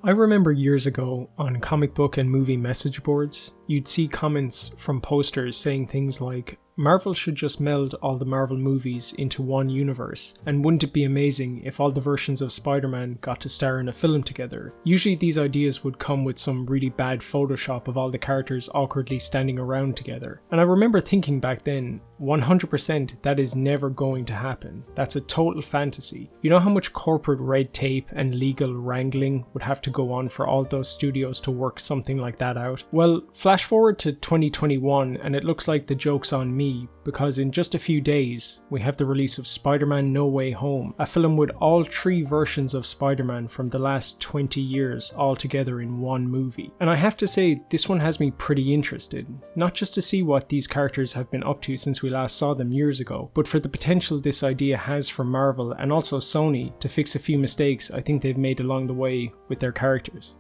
I remember years ago on comic book and movie message boards, you'd see comments from posters saying things like, Marvel should just meld all the Marvel movies into one universe, and wouldn't it be amazing if all the versions of Spider-Man got to star in a film together? Usually these ideas would come with some really bad Photoshop of all the characters awkwardly standing around together. And I remember thinking back then, 100% that is never going to happen. That's a total fantasy. You know how much corporate red tape and legal wrangling would have to go on for all those studios to work something like that out? Well, flash forward to 2021 and it looks like the joke's on me, because in just a few days we have the release of Spider-Man No Way Home, a film with all three versions of Spider-Man from the last 20 years all together in one movie. And I have to say, this one has me pretty interested, not just to see what these characters have been up to since we last saw them years ago, but for the potential this idea has for Marvel and also Sony to fix a few mistakes I think they've made along the way with their characters.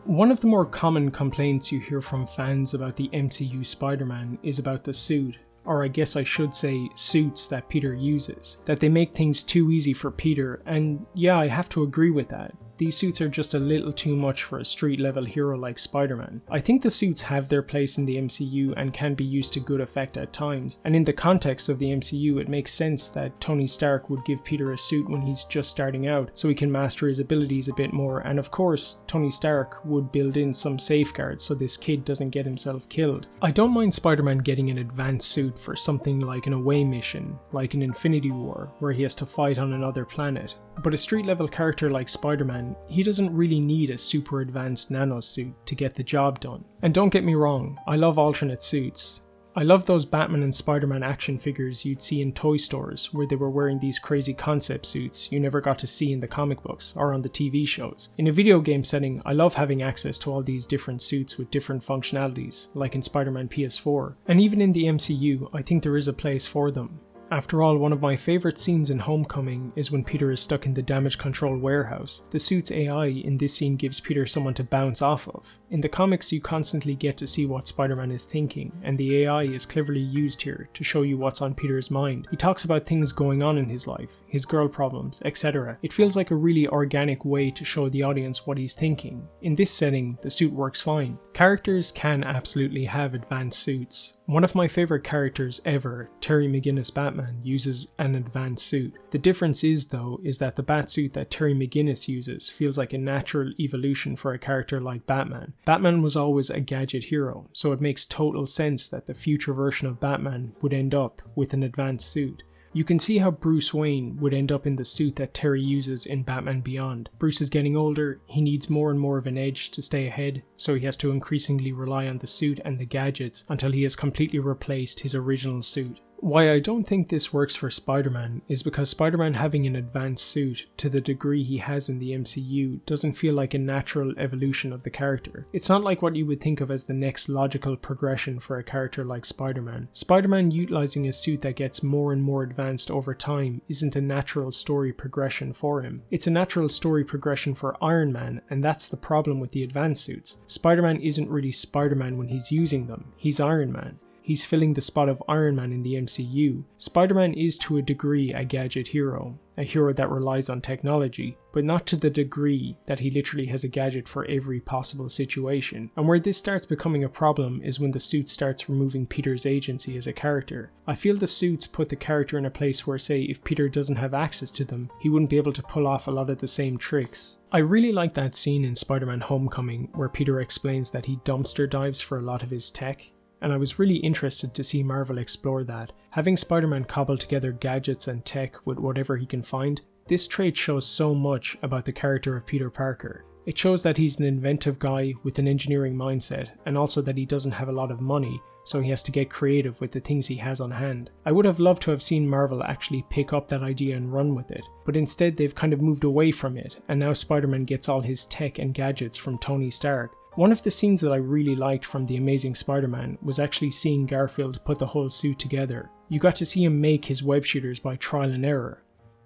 One of the more common complaints you hear from fans about the MCU Spider-Man is about the suit, or I guess I should say suits that Peter uses, that they make things too easy for Peter, and yeah, I have to agree with that. These suits are just a little too much for a street level hero like Spider-Man. I think the suits have their place in the MCU and can be used to good effect at times, and in the context of the MCU it makes sense that Tony Stark would give Peter a suit when he's just starting out so he can master his abilities a bit more, and of course Tony Stark would build in some safeguards so this kid doesn't get himself killed. I don't mind Spider-Man getting an advanced suit for something like an away mission, like in Infinity War, where he has to fight on another planet. But a street level character like Spider-Man, he doesn't really need a super advanced nano suit to get the job done. And don't get me wrong, I love alternate suits. I love those Batman and Spider-Man action figures you'd see in toy stores where they were wearing these crazy concept suits you never got to see in the comic books or on the TV shows. In a video game setting, I love having access to all these different suits with different functionalities, like in Spider-Man PS4. And even in the MCU, I think there is a place for them. After all, one of my favourite scenes in Homecoming is when Peter is stuck in the damage control warehouse. The suit's AI in this scene gives Peter someone to bounce off of. In the comics you constantly get to see what Spider-Man is thinking, and the AI is cleverly used here to show you what's on Peter's mind. He talks about things going on in his life, his girl problems, etc. It feels like a really organic way to show the audience what he's thinking. In this setting, the suit works fine. Characters can absolutely have advanced suits. One of my favourite characters ever, Terry McGinnis Batman, uses an advanced suit. The difference is that the Batsuit that Terry McGinnis uses feels like a natural evolution for a character like Batman. Batman was always a gadget hero, so it makes total sense that the future version of Batman would end up with an advanced suit. You can see how Bruce Wayne would end up in the suit that Terry uses in Batman Beyond. Bruce is getting older, he needs more and more of an edge to stay ahead, so he has to increasingly rely on the suit and the gadgets until he has completely replaced his original suit. Why I don't think this works for Spider-Man is because Spider-Man having an advanced suit to the degree he has in the MCU doesn't feel like a natural evolution of the character. It's not like what you would think of as the next logical progression for a character like Spider-Man. Spider-Man utilizing a suit that gets more and more advanced over time isn't a natural story progression for him. It's a natural story progression for Iron Man, and that's the problem with the advanced suits. Spider-Man isn't really Spider-Man when he's using them, he's Iron Man. He's filling the spot of Iron Man in the MCU. Spider-Man is to a degree a gadget hero, a hero that relies on technology, but not to the degree that he literally has a gadget for every possible situation. And where this starts becoming a problem is when the suit starts removing Peter's agency as a character. I feel the suits put the character in a place where, say, if Peter doesn't have access to them, he wouldn't be able to pull off a lot of the same tricks. I really like that scene in Spider-Man Homecoming where Peter explains that he dumpster dives for a lot of his tech. And I was really interested to see Marvel explore that. Having Spider-Man cobble together gadgets and tech with whatever he can find, this trait shows so much about the character of Peter Parker. It shows that he's an inventive guy with an engineering mindset, and also that he doesn't have a lot of money, so he has to get creative with the things he has on hand. I would have loved to have seen Marvel actually pick up that idea and run with it, but instead they've kind of moved away from it, and now Spider-Man gets all his tech and gadgets from Tony Stark. One of the scenes that I really liked from The Amazing Spider-Man was actually seeing Garfield put the whole suit together. You got to see him make his web shooters by trial and error.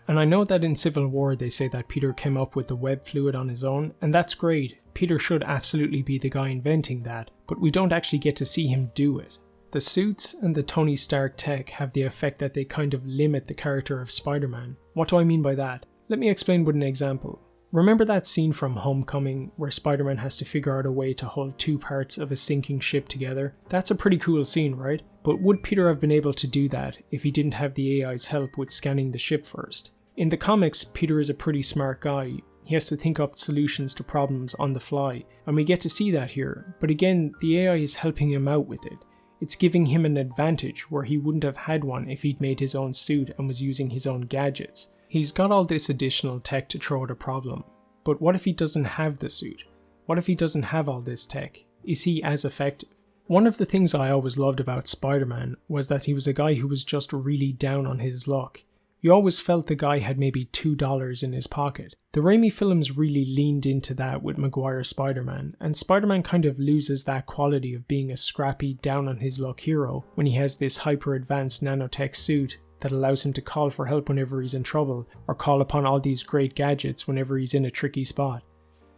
And I know that in Civil War they say that Peter came up with the web fluid on his own, and that's great. Peter should absolutely be the guy inventing that, but we don't actually get to see him do it. The suits and the Tony Stark tech have the effect that they kind of limit the character of Spider-Man. What do I mean by that? Let me explain with an example. Remember that scene from Homecoming where Spider-Man has to figure out a way to hold two parts of a sinking ship together? That's a pretty cool scene, right? But would Peter have been able to do that if he didn't have the AI's help with scanning the ship first? In the comics, Peter is a pretty smart guy. He has to think up solutions to problems on the fly, and we get to see that here, but again, the AI is helping him out with it. It's giving him an advantage where he wouldn't have had one if he'd made his own suit and was using his own gadgets. He's got all this additional tech to throw at a problem, but what if he doesn't have the suit? What if he doesn't have all this tech? Is he as effective? One of the things I always loved about Spider-Man was that he was a guy who was just really down on his luck. You always felt the guy had maybe $2 in his pocket. The Raimi films really leaned into that with Maguire's Spider-Man, and Spider-Man kind of loses that quality of being a scrappy, down on his luck hero when he has this hyper-advanced nanotech suit that allows him to call for help whenever he's in trouble, or call upon all these great gadgets whenever he's in a tricky spot.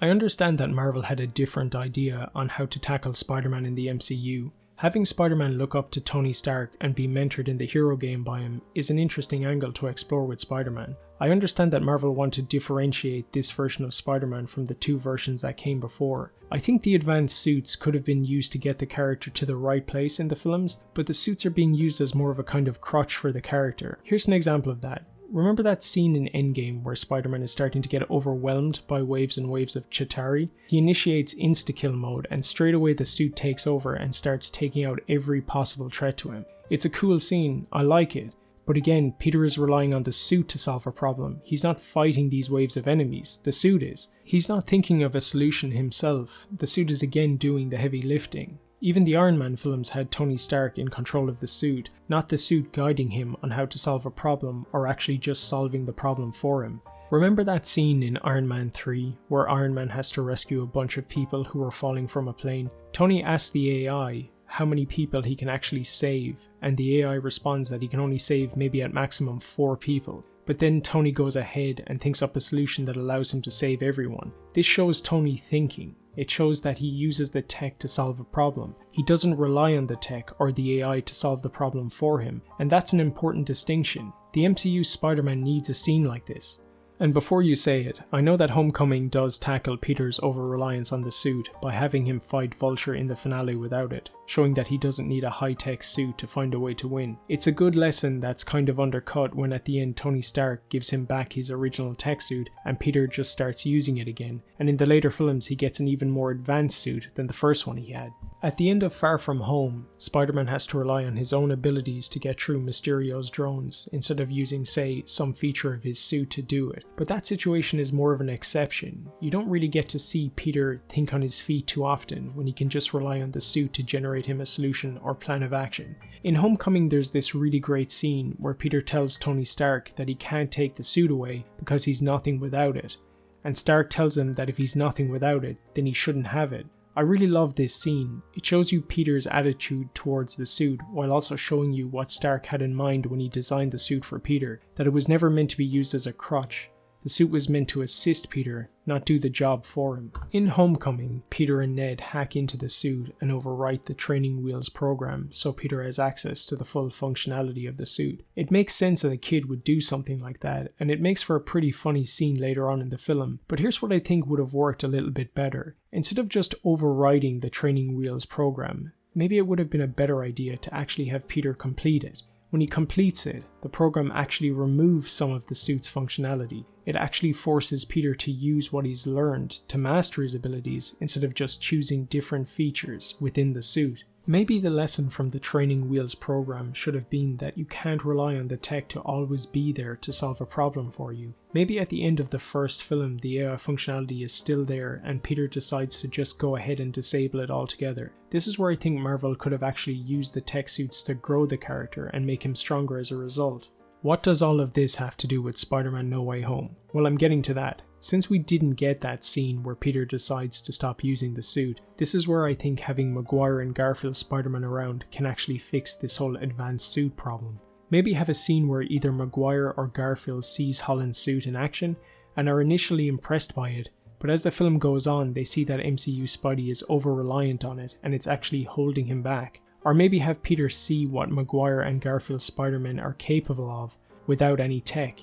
I understand that Marvel had a different idea on how to tackle Spider-Man in the MCU. Having Spider-Man look up to Tony Stark and be mentored in the hero game by him is an interesting angle to explore with Spider-Man. I understand that Marvel want to differentiate this version of Spider-Man from the two versions that came before. I think the advanced suits could have been used to get the character to the right place in the films, but the suits are being used as more of a kind of crutch for the character. Here's an example of that. Remember that scene in Endgame where Spider-Man is starting to get overwhelmed by waves and waves of Chitauri? He initiates insta-kill mode and straight away the suit takes over and starts taking out every possible threat to him. It's a cool scene, I like it, but again, Peter is relying on the suit to solve a problem. He's not fighting these waves of enemies, the suit is. He's not thinking of a solution himself, the suit is again doing the heavy lifting. Even the Iron Man films had Tony Stark in control of the suit, not the suit guiding him on how to solve a problem or actually just solving the problem for him. Remember that scene in Iron Man 3 where Iron Man has to rescue a bunch of people who are falling from a plane? Tony asks the AI how many people he can actually save, and the AI responds that he can only save maybe at maximum 4 people. But then Tony goes ahead and thinks up a solution that allows him to save everyone. This shows Tony thinking. It shows that he uses the tech to solve a problem. He doesn't rely on the tech or the AI to solve the problem for him, and that's an important distinction. The MCU Spider-Man needs a scene like this. And before you say it, I know that Homecoming does tackle Peter's over-reliance on the suit by having him fight Vulture in the finale without it, showing that he doesn't need a high-tech suit to find a way to win. It's a good lesson that's kind of undercut when at the end Tony Stark gives him back his original tech suit and Peter just starts using it again, and in the later films he gets an even more advanced suit than the first one he had. At the end of Far From Home, Spider-Man has to rely on his own abilities to get through Mysterio's drones, instead of using, say, some feature of his suit to do it. But that situation is more of an exception. You don't really get to see Peter think on his feet too often when he can just rely on the suit to generate him a solution or plan of action. In Homecoming there's this really great scene where Peter tells Tony Stark that he can't take the suit away because he's nothing without it. And Stark tells him that if he's nothing without it, then he shouldn't have it. I really love this scene. It shows you Peter's attitude towards the suit while also showing you what Stark had in mind when he designed the suit for Peter, that it was never meant to be used as a crutch. The suit was meant to assist Peter, not do the job for him. In Homecoming, Peter and Ned hack into the suit and overwrite the training wheels program so Peter has access to the full functionality of the suit. It makes sense that a kid would do something like that, and it makes for a pretty funny scene later on in the film, but here's what I think would have worked a little bit better. Instead of just overriding the training wheels program, maybe it would have been a better idea to actually have Peter complete it. When he completes it, the program actually removes some of the suit's functionality. It actually forces Peter to use what he's learned to master his abilities instead of just choosing different features within the suit. Maybe the lesson from the Training Wheels program should have been that you can't rely on the tech to always be there to solve a problem for you. Maybe at the end of the first film the AI functionality is still there and Peter decides to just go ahead and disable it altogether. This is where I think Marvel could have actually used the tech suits to grow the character and make him stronger as a result. What does all of this have to do with Spider-Man No Way Home? Well, I'm getting to that. Since we didn't get that scene where Peter decides to stop using the suit, this is where I think having Maguire and Garfield's Spider-Man around can actually fix this whole advanced suit problem. Maybe have a scene where either Maguire or Garfield sees Holland's suit in action and are initially impressed by it, but as the film goes on they see that MCU Spidey is over-reliant on it and it's actually holding him back. Or maybe have Peter see what Maguire and Garfield's Spider-Man are capable of without any tech.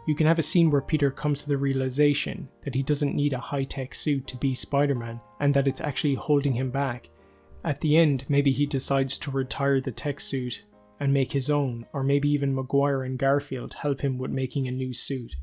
You can have a scene where Peter comes to the realization that he doesn't need a high-tech suit to be Spider-Man and that it's actually holding him back. At the end, maybe he decides to retire the tech suit and make his own, or maybe even Maguire and Garfield help him with making a new suit.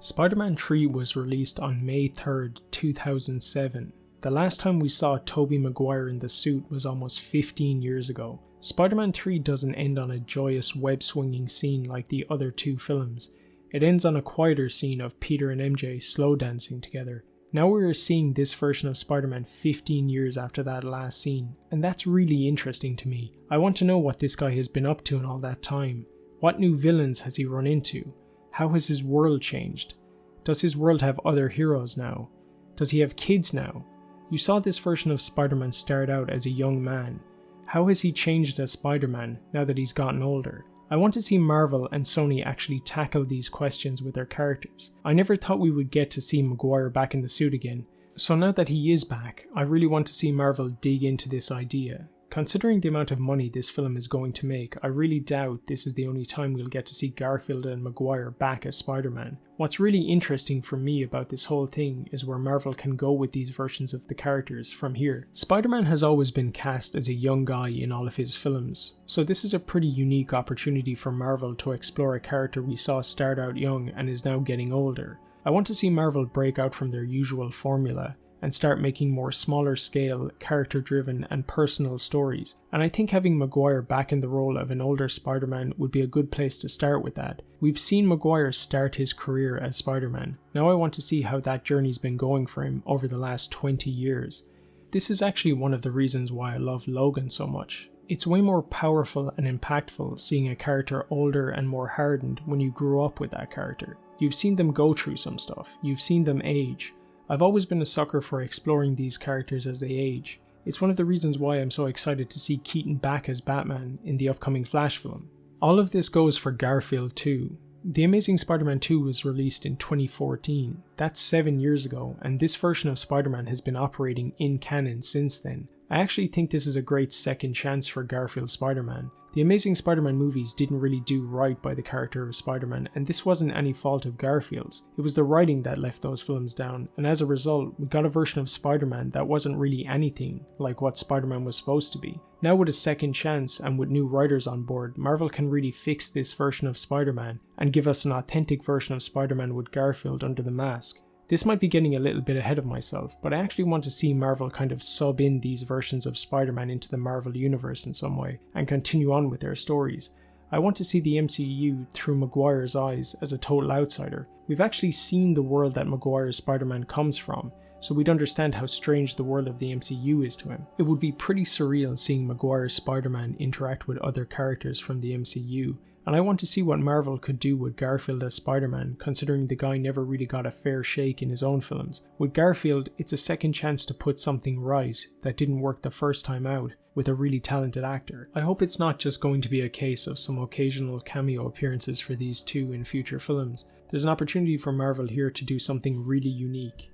Spider-Man 3 was released on May 3rd, 2007. The last time we saw Tobey Maguire in the suit was almost 15 years ago. Spider-Man 3 doesn't end on a joyous web-swinging scene like the other two films. It ends on a quieter scene of Peter and MJ slow dancing together. Now we are seeing this version of Spider-Man 15 years after that last scene, and that's really interesting to me. I want to know what this guy has been up to in all that time. What new villains has he run into? How has his world changed? Does his world have other heroes now? Does he have kids now? You saw this version of Spider-Man start out as a young man. How has he changed as Spider-Man now that he's gotten older? I want to see Marvel and Sony actually tackle these questions with their characters. I never thought we would get to see Maguire back in the suit again, so now that he is back, I really want to see Marvel dig into this idea. Considering the amount of money this film is going to make, I really doubt this is the only time we'll get to see Garfield and Maguire back as Spider-Man. What's really interesting for me about this whole thing is where Marvel can go with these versions of the characters from here. Spider-Man has always been cast as a young guy in all of his films, so this is a pretty unique opportunity for Marvel to explore a character we saw start out young and is now getting older. I want to see Marvel break out from their usual formula and start making more smaller scale, character driven and personal stories. And I think having Maguire back in the role of an older Spider-Man would be a good place to start with that. We've seen Maguire start his career as Spider-Man. Now I want to see how that journey's been going for him over the last 20 years. This is actually one of the reasons why I love Logan so much. It's way more powerful and impactful seeing a character older and more hardened when you grew up with that character. You've seen them go through some stuff, you've seen them age. I've always been a sucker for exploring these characters as they age. It's one of the reasons why I'm so excited to see Keaton back as Batman in the upcoming Flash film. All of this goes for Garfield too. The Amazing Spider-Man 2 was released in 2014. That's 7 years ago, and this version of Spider-Man has been operating in canon since then. I actually think this is a great second chance for Garfield's Spider-Man. The Amazing Spider-Man movies didn't really do right by the character of Spider-Man, and this wasn't any fault of Garfield's. It was the writing that left those films down, and as a result, we got a version of Spider-Man that wasn't really anything like what Spider-Man was supposed to be. Now with a second chance and with new writers on board, Marvel can really fix this version of Spider-Man and give us an authentic version of Spider-Man with Garfield under the mask. This might be getting a little bit ahead of myself, but I actually want to see Marvel kind of sub in these versions of Spider-Man into the Marvel universe in some way, and continue on with their stories. I want to see the MCU through Maguire's eyes as a total outsider. We've actually seen the world that Maguire's Spider-Man comes from, so we'd understand how strange the world of the MCU is to him. It would be pretty surreal seeing Maguire's Spider-Man interact with other characters from the MCU, and I want to see what Marvel could do with Garfield as Spider-Man, considering the guy never really got a fair shake in his own films. With Garfield, it's a second chance to put something right that didn't work the first time out with a really talented actor. I hope it's not just going to be a case of some occasional cameo appearances for these two in future films. There's an opportunity for Marvel here to do something really unique.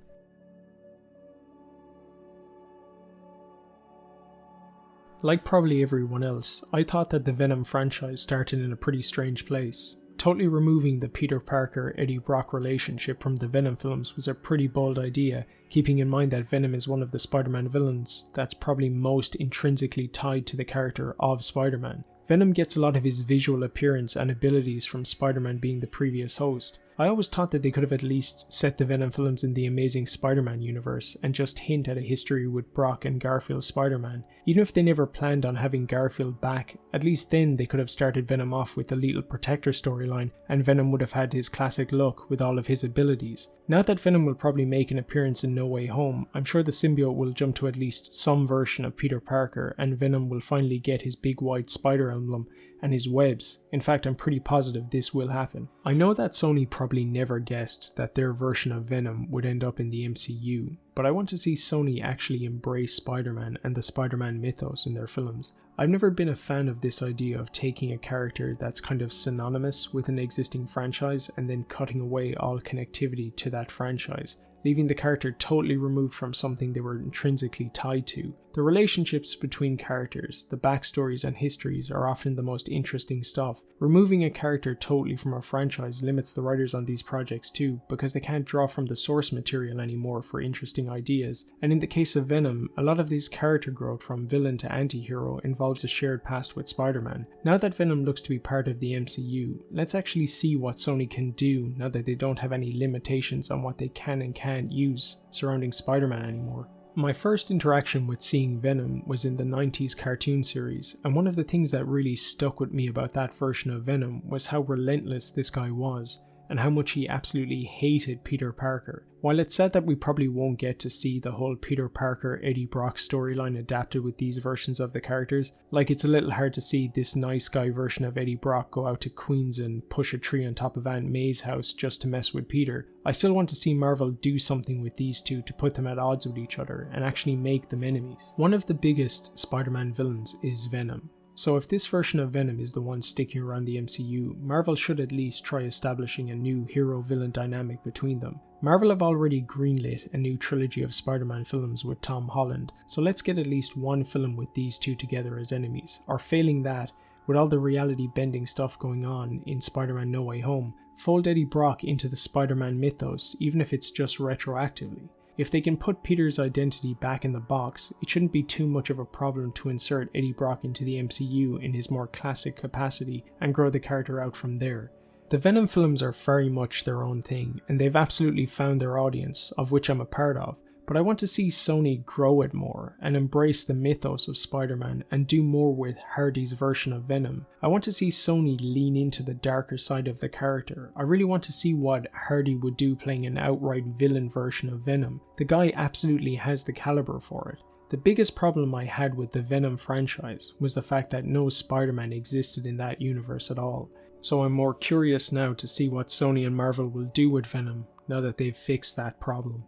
Like probably everyone else, I thought that the Venom franchise started in a pretty strange place. Totally removing the Peter Parker-Eddie Brock relationship from the Venom films was a pretty bold idea, keeping in mind that Venom is one of the Spider-Man villains that's probably most intrinsically tied to the character of Spider-Man. Venom gets a lot of his visual appearance and abilities from Spider-Man being the previous host. I always thought that they could have at least set the Venom films in the Amazing Spider-Man universe and just hint at a history with Brock and Garfield's Spider-Man. Even if they never planned on having Garfield back, at least then they could have started Venom off with the Lethal Protector storyline, and Venom would have had his classic look with all of his abilities. Now that Venom will probably make an appearance in No Way Home, I'm sure the symbiote will jump to at least some version of Peter Parker, and Venom will finally get his big white spider emblem and his webs. In fact, I'm pretty positive this will happen. I know that Sony probably never guessed that their version of Venom would end up in the MCU, but I want to see Sony actually embrace Spider-Man and the Spider-Man mythos in their films. I've never been a fan of this idea of taking a character that's kind of synonymous with an existing franchise and then cutting away all connectivity to that franchise, leaving the character totally removed from something they were intrinsically tied to. The relationships between characters, the backstories and histories are often the most interesting stuff. Removing a character totally from a franchise limits the writers on these projects too, because they can't draw from the source material anymore for interesting ideas. And in the case of Venom, a lot of this character growth from villain to anti-hero involves a shared past with Spider-Man. Now that Venom looks to be part of the MCU, let's actually see what Sony can do now that they don't have any limitations on what they can and can't use surrounding Spider-Man anymore. My first interaction with seeing Venom was in the 90s cartoon series, and one of the things that really stuck with me about that version of Venom was how relentless this guy was, and how much he absolutely hated Peter Parker. While it's sad that we probably won't get to see the whole Peter Parker Eddie Brock storyline adapted with these versions of the characters, like it's a little hard to see this nice guy version of Eddie Brock go out to Queens and push a tree on top of Aunt May's house just to mess with Peter. I still want to see Marvel do something with these two to put them at odds with each other and actually make them enemies. One of the biggest Spider-Man villains is Venom. So if this version of Venom is the one sticking around the MCU, Marvel should at least try establishing a new hero-villain dynamic between them. Marvel have already greenlit a new trilogy of Spider-Man films with Tom Holland, so let's get at least one film with these two together as enemies, or failing that, with all the reality-bending stuff going on in Spider-Man No Way Home, fold Eddie Brock into the Spider-Man mythos, even if it's just retroactively. If they can put Peter's identity back in the box, it shouldn't be too much of a problem to insert Eddie Brock into the MCU in his more classic capacity and grow the character out from there. The Venom films are very much their own thing, and they've absolutely found their audience, of which I'm a part of, but I want to see Sony grow it more and embrace the mythos of Spider-Man and do more with Hardy's version of Venom. I want to see Sony lean into the darker side of the character. I really want to see what Hardy would do playing an outright villain version of Venom. The guy absolutely has the caliber for it. The biggest problem I had with the Venom franchise was the fact that no Spider-Man existed in that universe at all. So I'm more curious now to see what Sony and Marvel will do with Venom now that they've fixed that problem.